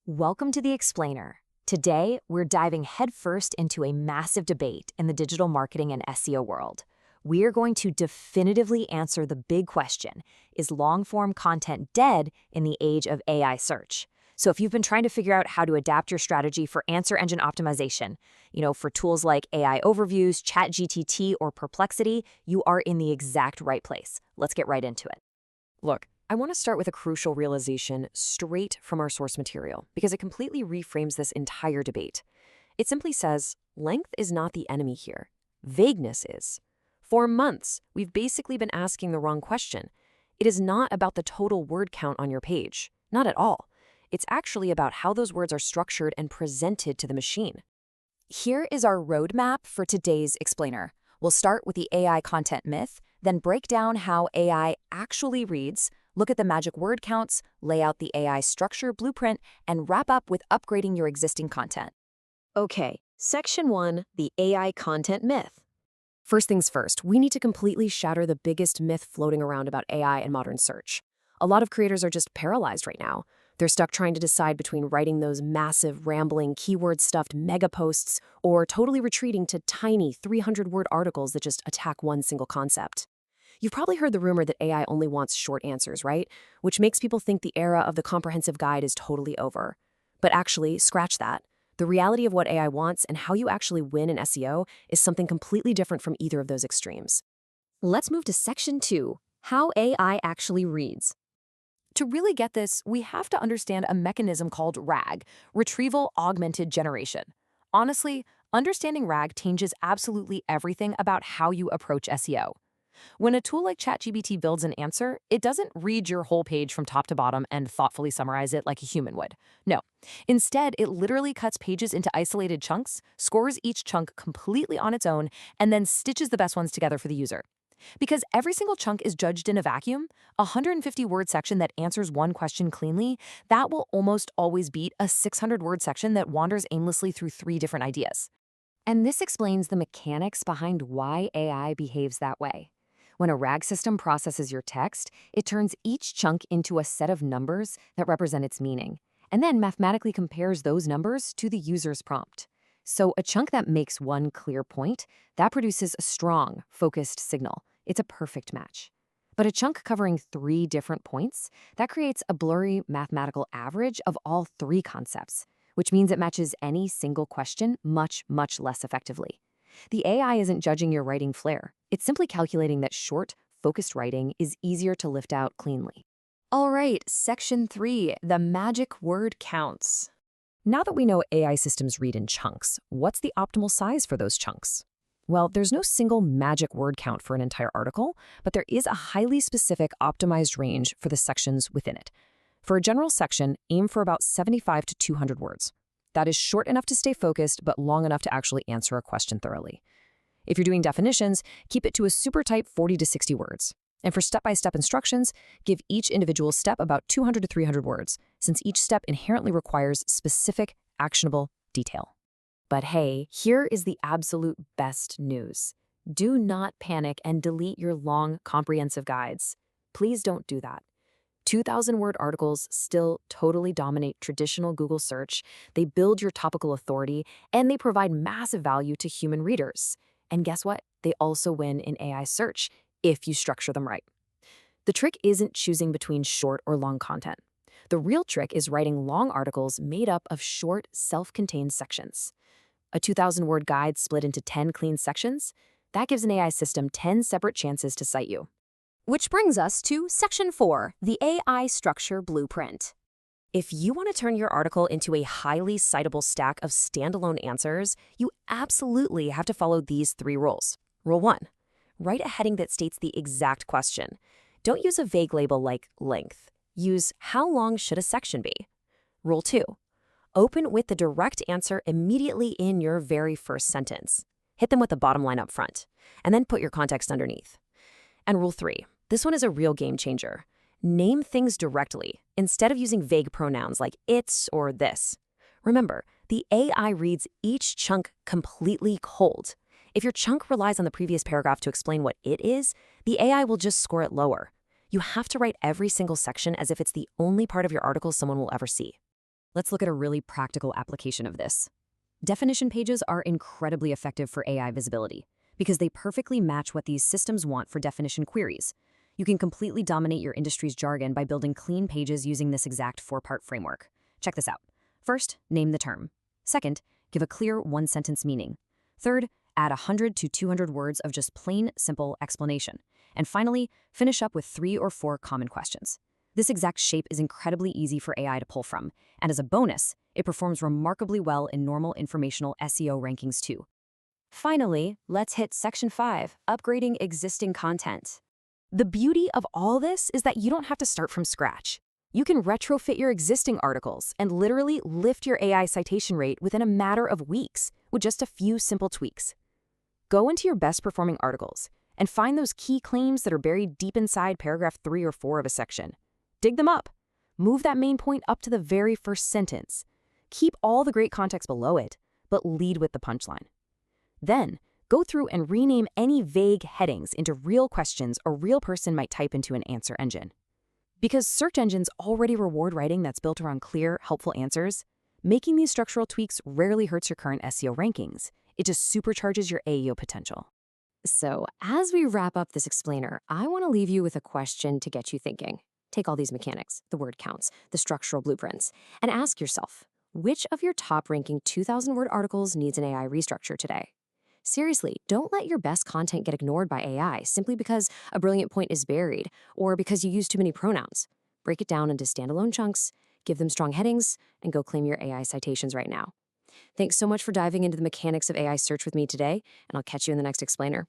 Welcome to The Explainer. Today, we're diving headfirst into a massive debate in the digital marketing and SEO world. We're going to definitively answer the big question, is long-form content dead in the age of AI search? So if you've been trying to figure out how to adapt your strategy for answer engine optimization, for tools like AI overviews, ChatGPT, or Perplexity, you are in the exact right place. Let's get right into it. Look, I want to start with a crucial realization straight from our source material because it completely reframes this entire debate. It simply says, length is not the enemy here. Vagueness is. For months, we've basically been asking the wrong question. It is not about the total word count on your page. Not at all. It's actually about how those words are structured and presented to the machine. Here is our roadmap for today's explainer. We'll start with the AI content myth, then break down how AI actually reads, look at the magic word counts, lay out the AI structure blueprint, and wrap up with upgrading your existing content. Okay, Section 1, the AI content myth. First things first, we need to completely shatter the biggest myth floating around about AI and modern search. A lot of creators are just paralyzed right now. They're stuck trying to decide between writing those massive, rambling, keyword-stuffed mega posts or totally retreating to tiny 300-word articles that just attack one single concept. You've probably heard the rumor that AI only wants short answers, right? Which makes people think the era of the comprehensive guide is totally over. But actually, scratch that. The reality of what AI wants and how you actually win in SEO is something completely different from either of those extremes. Let's move to Section 2, how AI actually reads. To really get this, we have to understand a mechanism called RAG, retrieval augmented generation. Honestly, understanding RAG changes absolutely everything about how you approach SEO. When a tool like ChatGPT builds an answer, it doesn't read your whole page from top to bottom and thoughtfully summarize it like a human would. No. Instead, it literally cuts pages into isolated chunks, scores each chunk completely on its own, and then stitches the best ones together for the user. Because every single chunk is judged in a vacuum, a 150-word section that answers one question cleanly, that will almost always beat a 600-word section that wanders aimlessly through 3 different ideas. And this explains the mechanics behind why AI behaves that way. When a RAG system processes your text, it turns each chunk into a set of numbers that represent its meaning, and then mathematically compares those numbers to the user's prompt. So a chunk that makes one clear point, that produces a strong, focused signal. It's a perfect match. But a chunk covering 3 different points, that creates a blurry mathematical average of all 3 concepts, which means it matches any single question much, much less effectively. The AI isn't judging your writing flair. It's simply calculating that short, focused writing is easier to lift out cleanly. All right, Section 3, the magic word counts. Now that we know AI systems read in chunks, what's the optimal size for those chunks? Well, there's no single magic word count for an entire article, but there is a highly specific optimized range for the sections within it. For a general section, aim for about 75 to 200 words. That is short enough to stay focused, but long enough to actually answer a question thoroughly. If you're doing definitions, keep it to a super tight 40 to 60 words. And for step-by-step instructions, give each individual step about 200 to 300 words, since each step inherently requires specific, actionable detail. But hey, here is the absolute best news. Do not panic and delete your long, comprehensive guides. Please don't do that. 2,000-word articles still totally dominate traditional Google search. They build your topical authority, and they provide massive value to human readers. And guess what? They also win in AI search if you structure them right. The trick isn't choosing between short or long content. The real trick is writing long articles made up of short, self-contained sections. A 2,000-word guide split into 10 clean sections, that gives an AI system 10 separate chances to cite you. Which brings us to Section 4, the AI structure blueprint. If you want to turn your article into a highly citable stack of standalone answers, you absolutely have to follow these 3 rules. Rule 1, write a heading that states the exact question. Don't use a vague label like length. Use how long should a section be? Rule 2, open with the direct answer immediately in your very first sentence. Hit them with the bottom line up front, and then put your context underneath. And rule 3, this one is a real game changer. Name things directly, instead of using vague pronouns like it's or this. Remember, the AI reads each chunk completely cold. If your chunk relies on the previous paragraph to explain what it is, the AI will just score it lower. You have to write every single section as if it's the only part of your article someone will ever see. Let's look at a really practical application of this. Definition pages are incredibly effective for AI visibility because they perfectly match what these systems want for definition queries. You can completely dominate your industry's jargon by building clean pages using this exact four-part framework. Check this out. First, name the term. Second, give a clear one-sentence meaning. Third, add 100 to 200 words of just plain, simple explanation. And finally, finish up with 3 or 4 common questions. This exact shape is incredibly easy for AI to pull from, and as a bonus, it performs remarkably well in normal informational SEO rankings too. Finally, let's hit Section 5, upgrading existing content. The beauty of all this is that you don't have to start from scratch. You can retrofit your existing articles and literally lift your AI citation rate within a matter of weeks with just a few simple tweaks. Go into your best performing articles and find those key claims that are buried deep inside paragraph 3 or 4 of a section. Dig them up. Move that main point up to the very first sentence. Keep all the great context below it, but lead with the punchline. Then, go through and rename any vague headings into real questions a real person might type into an answer engine. Because search engines already reward writing that's built around clear, helpful answers, making these structural tweaks rarely hurts your current SEO rankings. It just supercharges your AEO potential. So, as we wrap up this explainer, I want to leave you with a question to get you thinking. Take all these mechanics, the word counts, the structural blueprints, and ask yourself, which of your top-ranking 2,000-word articles needs an AI restructure today? Seriously, don't let your best content get ignored by AI simply because a brilliant point is buried or because you use too many pronouns. Break it down into standalone chunks, give them strong headings, and go claim your AI citations right now. Thanks so much for diving into the mechanics of AI search with me today, and I'll catch you in the next explainer.